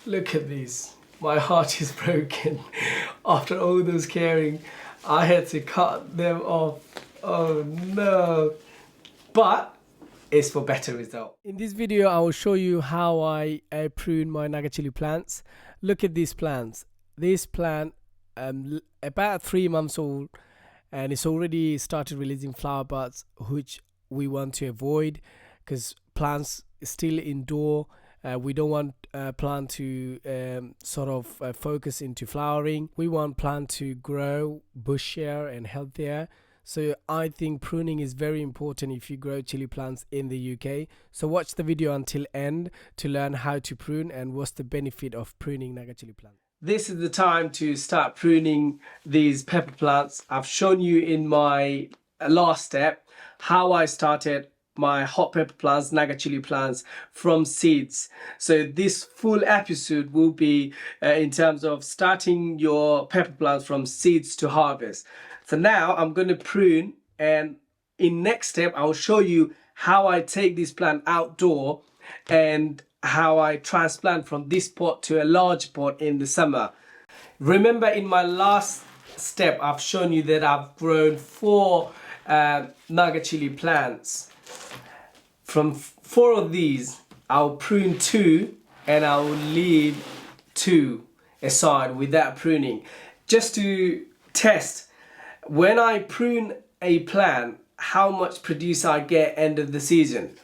Look at these. My heart is broken. After all those caring, I had to cut them off. Oh no. But it's for better result. In this video, I will show you how I prune my Naga chili plants. Look at these plants. This plant, about 3 months old, and it's already started releasing flower buds, which we want to avoid because plants still indoor. We don't want plant to focus into flowering. We want plant to grow bushier and healthier. So I think pruning is very important if you grow chili plants in the UK. So watch the video until end to learn how to prune and what's the benefit of pruning Naga chili plants. This is the time to start pruning these pepper plants. I've shown you in my last step how I started my hot pepper plants, Naga chili plants from seeds. So this full episode will be in terms of starting your pepper plants from seeds to harvest. So now I'm going to prune, and in next step I'll show you how I take this plant outdoor and how I transplant from this pot to a large pot in the summer. Remember in my last step I've shown you that I've grown 4 Naga chili plants. From 4 of these I'll prune 2 and I'll leave 2 aside without pruning, just to test when I prune a plant how much produce I get end of the season.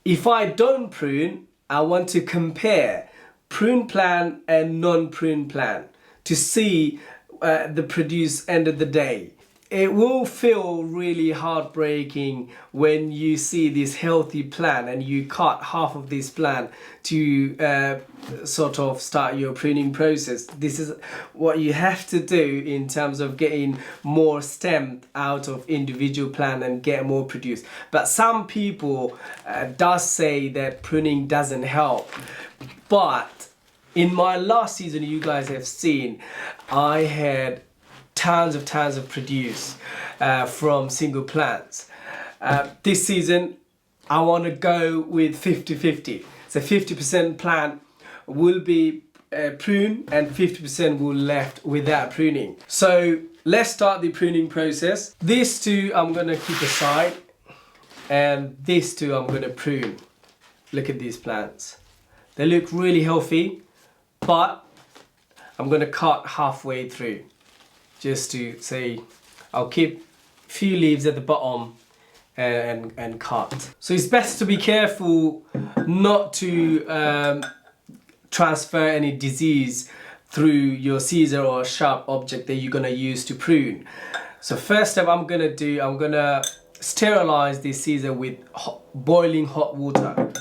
If I don't prune, I want to compare prune plant and non-prune plant to see the produce end of the day. It will feel really heartbreaking when you see this healthy plant and you cut half of this plant to start your pruning process. This is what you have to do in terms of getting more stem out of individual plant and get more produce. But some people does say that pruning doesn't help. But in my last season, you guys have seen, I had tons of produce from single plants. This season I want to go with 50-50. So 50% plant will be pruned and 50% will left without pruning. So let's start the pruning process. These 2 I'm going to keep aside, and these 2 I'm going to prune. Look at these plants. They look really healthy, but I'm going to cut halfway through. Just to say, I'll keep a few leaves at the bottom and cut. So it's best to be careful not to transfer any disease through your scissor or sharp object that you're gonna use to prune. So first step I'm gonna do, I'm gonna sterilize this scissor with boiling hot water.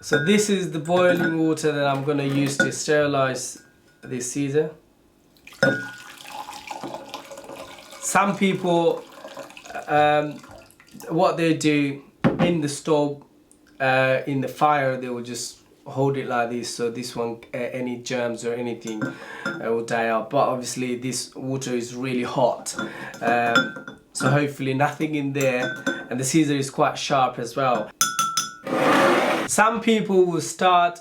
So this is the boiling water that I'm gonna use to sterilize this scissor. Some people, what they do in the stove, in the fire, they will just hold it like this, so this one, any germs or anything will die out. But obviously this water is really hot, so hopefully nothing in there, and the scissor is quite sharp as well. Some people will start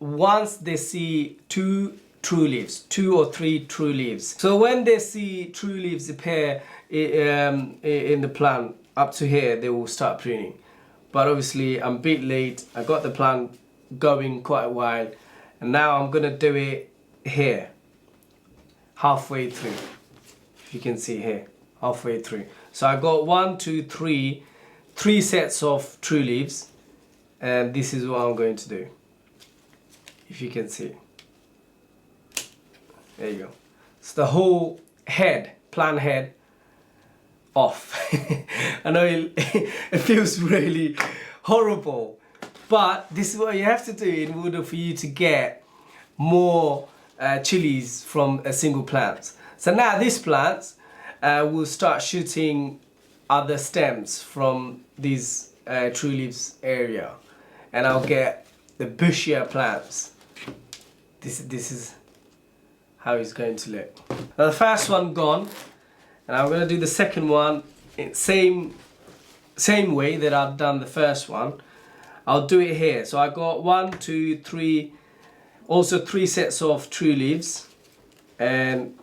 once they see 2 true leaves, 2 or 3 true leaves. So when they see true leaves appear in the plant up to here, they will start pruning. But obviously I'm a bit late. I got the plant going quite a while, and now I'm gonna do it here, halfway through. If you can see here, halfway through. So I got 1, 2, 3 sets of true leaves, and this is what I'm going to do. If you can see. There you go. So the whole head, plant head, off. I know it feels really horrible, but this is what you have to do in order for you to get more chilies from a single plant. So now this plant will start shooting other stems from these true leaves area, and I'll get the bushier plants. This is how it's going to look. Now the first one gone, and I'm going to do the second one in same way that I've done the first one. I'll do it here. So I got 1, 2, 3, also 3 sets of true leaves, and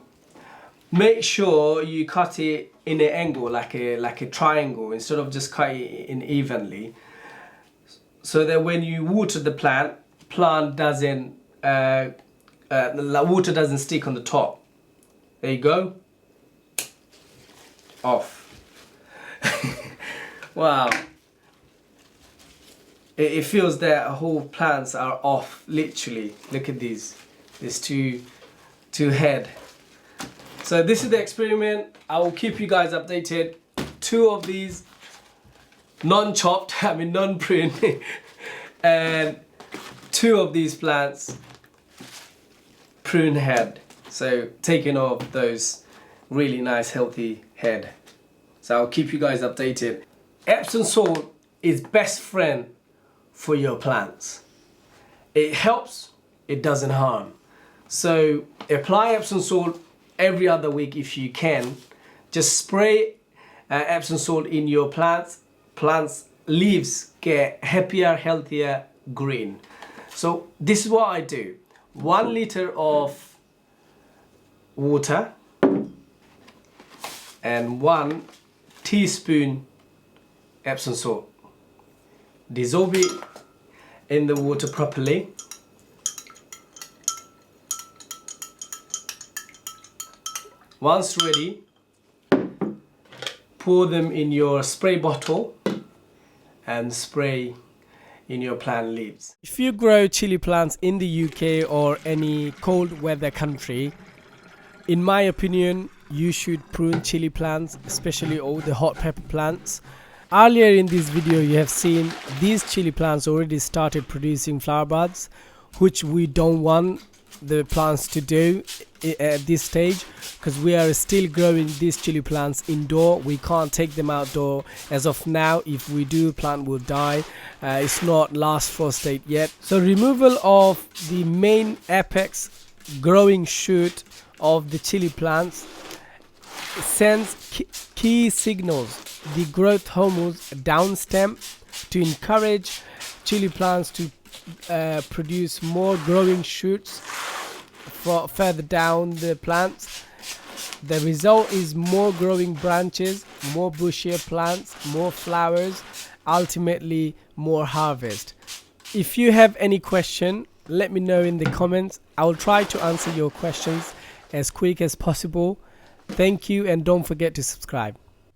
make sure you cut it in an angle, like a triangle, instead of just cut it in evenly, so that when you water the plant doesn't the water doesn't stick on the top. There you go. Off. Wow. It feels that whole plants are off, literally. Look at these. There's two head. So this is the experiment. I will keep you guys updated. 2 of these non-chopped, I mean non-prune, and 2 of these plants prune head. So taking off those really nice healthy head. So I'll keep you guys updated. Epsom salt is best friend for your plants. It helps, it doesn't harm. So apply Epsom salt every other week if you can. Just spray Epsom salt in your plants. Plants leaves get happier, healthier, green. So this is what I do. 1 liter of water and 1 teaspoon Epsom salt. Dissolve it in the water properly. Once ready, pour them in your spray bottle and spray in your plant leaves. If you grow chili plants in the UK or any cold weather country, in my opinion, you should prune chili plants, especially all the hot pepper plants. Earlier in this video you have seen these chili plants already started producing flower buds, which we don't want the plants to do at this stage, because we are still growing these chili plants indoor. We can't take them outdoor as of now. If we do, plant will die. It's not last frost state yet. So removal of the main apex growing shoot of the chili plants sends key signals, the growth hormones down stem, to encourage chili plants to produce more growing shoots for further down the plants. The result is more growing branches, more bushier plants, more flowers, ultimately more harvest. If you have any question, let me know in the comments. I will try to answer your questions as quick as possible. Thank you, and don't forget to subscribe.